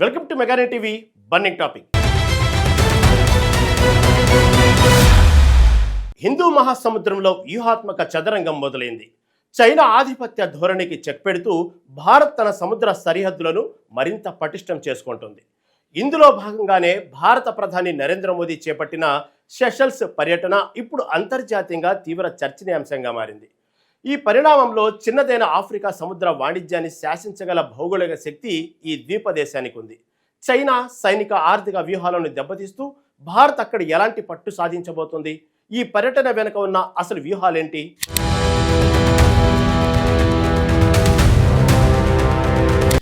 Welcome to Megane TV burning topic. Hindu మహాసముద్రంలో వ్యూహాత్మక చదరంగం మొదలైంది. చైనా ఆధిపత్య ధోరణికి చెక్ పెడుతూ భారత్ తన సముద్ర సరిహద్దులను మరింత పటిష్టం చేసుకుంటుంది. ఇందులో భాగంగానే భారత ప్రధాని నరేంద్ర మోదీ చేపట్టిన సెషల్స్ పర్యటన ఇప్పుడు అంతర్జాతీయంగా తీవ్ర చర్చనీయాంశంగా మారింది. ఈ పరిణామంలో చిన్నదైన ఆఫ్రికా సముద్ర వాణిజ్యాన్ని శాసించగల భౌగోళిక శక్తి ఈ ద్వీప దేశానికి ఉంది. చైనా సైనిక ఆర్థిక వ్యూహాలను దెబ్బతీస్తూ భారత్ అక్కడ ఎలాంటి పట్టు సాధించబోతుంది? ఈ పర్యటన వెనుక ఉన్న అసలు వ్యూహాలేంటి?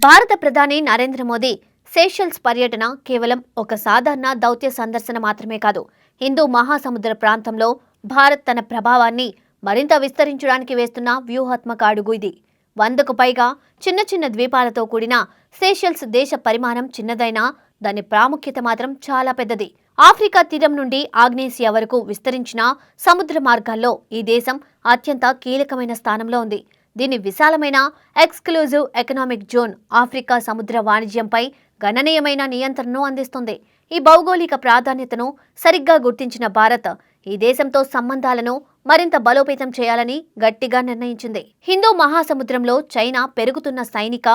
భారత ప్రధాని నరేంద్ర మోదీ సెషల్స్ పర్యటన కేవలం ఒక సాధారణ దౌత్య సందర్శన మాత్రమే కాదు. హిందూ మహాసముద్ర ప్రాంతంలో భారత్ తన ప్రభావాన్ని మరింత విస్తరించడానికి వేస్తున్న వ్యూహాత్మక అడుగు ఇది. 100కు పైగా చిన్న చిన్న ద్వీపాలతో కూడిన సెషల్స్ దేశ పరిమాణం చిన్నదైనా దాని ప్రాముఖ్యత మాత్రం చాలా పెద్దది. ఆఫ్రికా తీరం నుండి ఆగ్నేసియా వరకు విస్తరించిన సముద్ర మార్గాల్లో ఈ దేశం అత్యంత కీలకమైన స్థానంలో ఉంది. దీని విశాలమైన ఎక్స్క్లూజివ్ ఎకనామిక్ జోన్ ఆఫ్రికా సముద్ర వాణిజ్యంపై గణనీయమైన నియంత్రణను అందిస్తుంది. ఈ భౌగోళిక ప్రాధాన్యతను సరిగ్గా గుర్తించిన భారత్ ఈ దేశంతో సంబంధాలను మరింత బలోపేతం చేయాలని గట్టిగా నిర్ణయించింది. హిందూ మహాసముద్రంలో చైనా పెరుగుతున్న సైనిక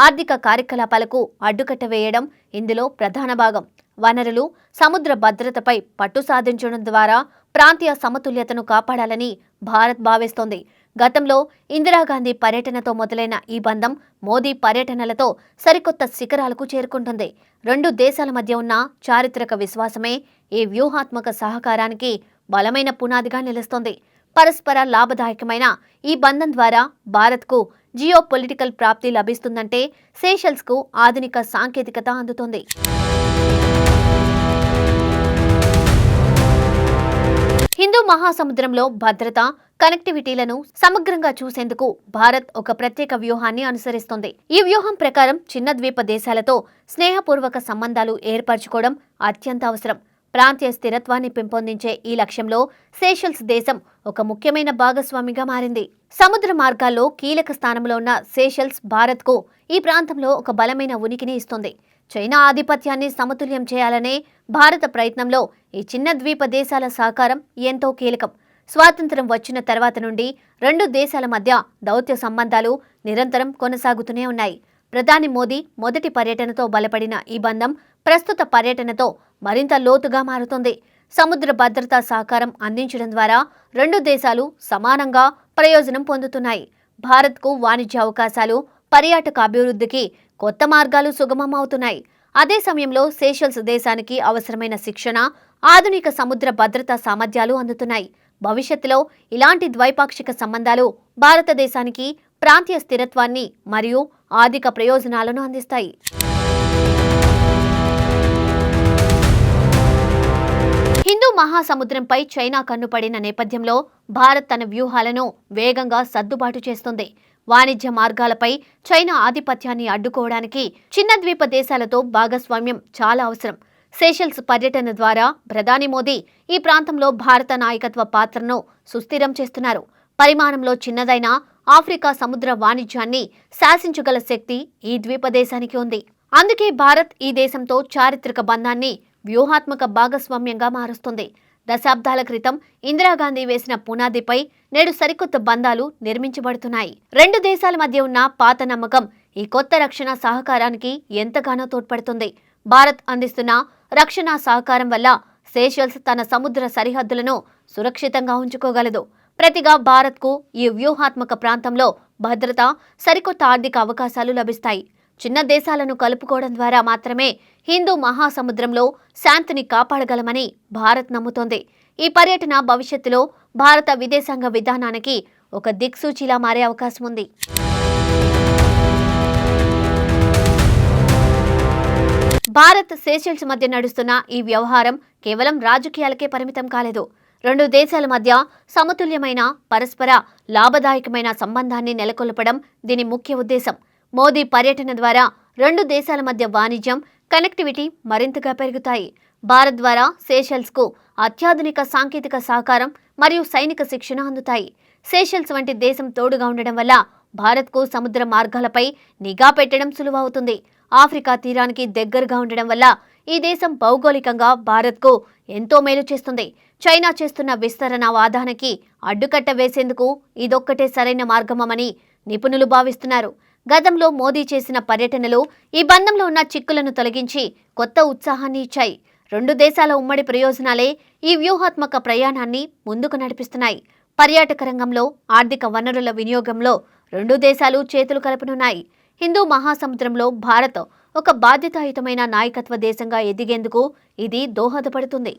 ఆర్థిక కార్యకలాపాలకు అడ్డుకట్ట వేయడం ఇందులో ప్రధాన భాగం. వనరులు, సముద్ర భద్రతపై పట్టు సాధించడం ద్వారా ప్రాంతీయ సమతుల్యతను కాపాడాలని భారత్ భావిస్తోంది. గతంలో ఇందిరాగాంధీ పర్యటనతో మొదలైన ఈ బంధం మోదీ పర్యటనలతో సరికొత్త శిఖరాలకు చేరుకుంటుంది. 2 దేశాల మధ్య ఉన్న చారిత్రక విశ్వాసమే ఈ వ్యూహాత్మక సహకారానికి బలమైన పునాదిగా నిలుస్తోంది. పరస్పర లాభదాయకమైన ఈ బంధం ద్వారా భారత్కు జియో పొలిటికల్ ప్రాప్తి లభిస్తుందంటే సెషల్స్కు ఆధునిక సాంకేతికత అందుతుంది. హిందూ మహాసముద్రంలో భద్రత, కనెక్టివిటీలను సమగ్రంగా చూసేందుకు భారత్ ఒక ప్రత్యేక వ్యూహాన్ని అనుసరిస్తోంది. ఈ వ్యూహం ప్రకారం చిన్న ద్వీప దేశాలతో స్నేహపూర్వక సంబంధాలు ఏర్పరచుకోవడం అత్యంత అవసరం. ప్రాంతీయ స్థిరత్వాన్ని పెంపొందించే ఈ లక్ష్యంలో సెషల్స్ దేశం ఒక ముఖ్యమైన భాగస్వామిగా మారింది. సముద్ర మార్గాల్లో కీలక స్థానంలో ఉన్న సెషల్స్ భారత్కు ఈ ప్రాంతంలో ఒక బలమైన ఉనికిని ఇస్తుంది. చైనా ఆధిపత్యాన్ని సమతుల్యం చేయాలనే భారత ప్రయత్నంలో ఈ చిన్న ద్వీప దేశాల సహకారం ఎంతో కీలకం. స్వాతంత్ర్యం వచ్చిన తర్వాత నుండి 2 దేశాల మధ్య దౌత్య సంబంధాలు నిరంతరం కొనసాగుతూనే ఉన్నాయి. ప్రధాని మోదీ మొదటి పర్యటనతో బలపడిన ఈ బంధం ప్రస్తుత పర్యటనతో మరింత లోతుగా మారుతుంది. సముద్ర భద్రతా సహకారం అందించడం ద్వారా 2 దేశాలు సమానంగా ప్రయోజనం పొందుతున్నాయి. భారత్కు వాణిజ్య అవకాశాలు, పర్యాటక అభివృద్ధికి కొత్త మార్గాలు సుగమం అవుతున్నాయి. అదే సమయంలో సెషల్స్ దేశానికి అవసరమైన శిక్షణ, ఆధునిక సముద్ర భద్రతా సామర్థ్యాలు అందుతున్నాయి. భవిష్యత్తులో ఇలాంటి ద్వైపాక్షిక సంబంధాలు భారతదేశానికి ప్రాంతీయ స్థిరత్వాన్ని మరియు ఆర్థిక ప్రయోజనాలను అందిస్తాయి. హిందూ మహాసముద్రంపై చైనా కన్నుపడిన నేపథ్యంలో భారత్ తన వ్యూహాలను వేగంగా సర్దుబాటు చేస్తుంది. వాణిజ్య మార్గాలపై చైనా ఆధిపత్యాన్ని అడ్డుకోవడానికి చిన్న ద్వీప దేశాలతో భాగస్వామ్యం చాలా అవసరం. సెషల్స్ పర్యటన ద్వారా ప్రధాని మోదీ ఈ ప్రాంతంలో భారత నాయకత్వ పాత్రను సుస్థిరం చేస్తున్నారు. పరిమాణంలో చిన్నదైన ఆఫ్రికా సముద్ర వాణిజ్యాన్ని శాసించగల శక్తి ఈ ద్వీప దేశానికి ఉంది. అందుకే భారత్ ఈ దేశంతో చారిత్రక బంధాన్ని వ్యూహాత్మక భాగస్వామ్యంగా మారుస్తుంది. దశాబ్దాల క్రితం ఇందిరాగాంధీ వేసిన పునాదిపై నేడు సరికొత్త బంధాలు నిర్మించబడుతున్నాయి. 2 దేశాల మధ్య ఉన్న పాత నమ్మకం ఈ కొత్త రక్షణ సహకారానికి ఎంతగానో తోడ్పడుతుంది. భారత్ అందిస్తున్న రక్షణ సహకారం వల్ల సెషల్స్ తన సముద్ర సరిహద్దులను సురక్షితంగా ఉంచుకోగలదు. ప్రతిగా భారత్కు ఈ వ్యూహాత్మక ప్రాంతంలో భద్రత, సరికొత్త ఆర్థిక అవకాశాలు లభిస్తాయి. చిన్న దేశాలను కలుపుకోవడం ద్వారా మాత్రమే హిందూ మహాసముద్రంలో శాంతిని కాపాడగలమని భారత్ నమ్ముతోంది. ఈ పర్యటన భవిష్యత్తులో భారత విదేశాంగ విధానానికి ఒక దిక్సూచిలా మారే అవకాశం ఉంది. భారత్ సెషల్స్ మధ్య నడుస్తున్న ఈ వ్యవహారం కేవలం రాజకీయాలకే పరిమితం కాలేదు. 2 దేశాల మధ్య సమతుల్యమైన, పరస్పర లాభదాయకమైన సంబంధాన్ని నెలకొల్పడం దీని ముఖ్య ఉద్దేశం. మోదీ పర్యటన ద్వారా 2 దేశాల మధ్య వాణిజ్యం, కనెక్టివిటీ మరింతగా పెరుగుతాయి. భారత్ ద్వారా సెషల్స్కు అత్యాధునిక సాంకేతిక సహకారం మరియు సైనిక శిక్షణ అందుతాయి. సెషల్స్ వంటి దేశం తోడుగా ఉండడం వల్ల భారత్కు సముద్ర మార్గాలపై నిఘా పెట్టడం సులువవుతుంది. ఆఫ్రికా తీరానికి దగ్గరగా ఉండడం వల్ల ఈ దేశం భౌగోళికంగా భారత్కు ఎంతో మేలు చేస్తుంది. చైనా చేస్తున్న విస్తరణ వాదానికి అడ్డుకట్ట వేసేందుకు ఇదొక్కటే సరైన మార్గమని నిపుణులు భావిస్తున్నారు. గతంలో మోదీ చేసిన పర్యటనలు ఈ బంధంలో ఉన్న చిక్కులను తొలగించి కొత్త ఉత్సాహాన్ని ఇచ్చాయి. రెండు దేశాల ఉమ్మడి ప్రయోజనాలే ఈ వ్యూహాత్మక ప్రయాణాన్ని ముందుకు నడిపిస్తున్నాయి. పర్యాటక రంగంలో, ఆర్థిక వనరుల వినియోగంలో రెండు దేశాలు చేతులు కలుపునున్నాయి. హిందూ మహాసముద్రంలో భారత్ ఒక బాధ్యతాయుతమైన నాయకత్వ దేశంగా ఎదిగేందుకు ఇది దోహదపడుతుంది.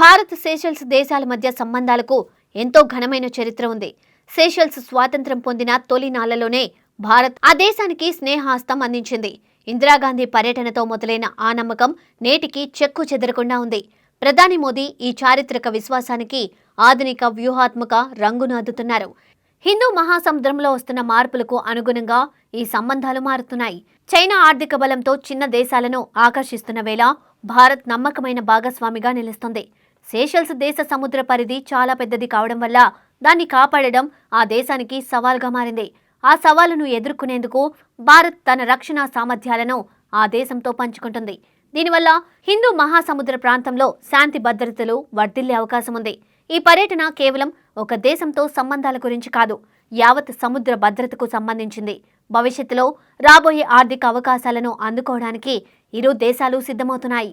భారత్ సెషెల్స్ దేశాల మధ్య సంబంధాలకు ఎంతో ఘనమైన చరిత్ర ఉంది. సెషెల్స్ స్వాతంత్ర్యం పొందిన తొలి నాళ్లలోనే భారత్ ఆ దేశానికి స్నేహాస్తం అందించింది. ఇందిరాగాంధీ పర్యటనతో మొదలైన ఆ నమ్మకం నేటికి చెక్కు చెదరకుండా ఉంది. ప్రధాని మోదీ ఈ చారిత్రక విశ్వాసానికి ఆధునిక వ్యూహాత్మక రంగును అద్దుతున్నారు. హిందూ మహాసముద్రంలో వస్తున్న మార్పులకు అనుగుణంగా ఈ సంబంధాలు మారుతున్నాయి. చైనా ఆర్థిక బలంతో చిన్న దేశాలను ఆకర్షిస్తున్న వేళ భారత్ నమ్మకమైన భాగస్వామిగా నిలుస్తుంది. సెషెల్స్ దేశ సముద్ర పరిధి చాలా పెద్దది కావడం వల్ల దాన్ని కాపాడడం ఆ దేశానికి సవాల్గా మారింది. ఆ సవాలును ఎదుర్కొనేందుకు భారత్ తన రక్షణ సామర్థ్యాలను ఆ దేశంతో పంచుకుంటుంది. దీనివల్ల హిందూ మహాసముద్ర ప్రాంతంలో శాంతి భద్రతలు వర్ధిల్లే అవకాశం ఉంది. ఈ పర్యటన కేవలం ఒక దేశంతో సంబంధాల గురించి కాదు, యావత్ సముద్ర భద్రతకు సంబంధించింది. భవిష్యత్తులో రాబోయే ఆర్థిక అవకాశాలను అందుకోవడానికి ఇరు దేశాలు సిద్ధమవుతున్నాయి.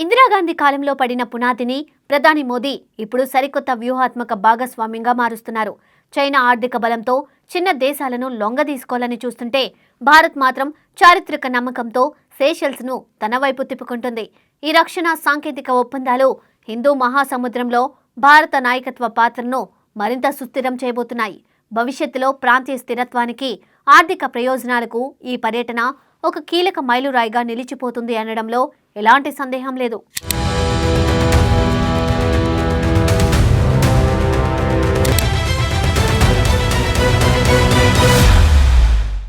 ఇందిరాగాంధీ కాలంలో పడిన పునాదిని ప్రధాని మోదీ ఇప్పుడు సరికొత్త వ్యూహాత్మక భాగస్వామ్యంగా మారుస్తున్నారు. చైనా ఆర్థిక బలంతో చిన్న దేశాలను లొంగదీసుకోవాలని చూస్తుంటే భారత్ మాత్రం చారిత్రక నమ్మకంతో సెషెల్స్ను తన వైపు తిప్పుకుంటుంది. ఈ రక్షణ సాంకేతిక ఒప్పందాలు హిందూ మహాసముద్రంలో భారత నాయకత్వ పాత్రను మరింత సుస్థిరం చేయబోతున్నాయి. భవిష్యత్తులో ప్రాంతీయ స్థిరత్వానికి, ఆర్థిక ప్రయోజనాలకు ఈ పర్యటన ఒక కీలక మైలురాయిగా నిలిచిపోతుంది అనడంలో ఎలాంటి సందేహం లేదు.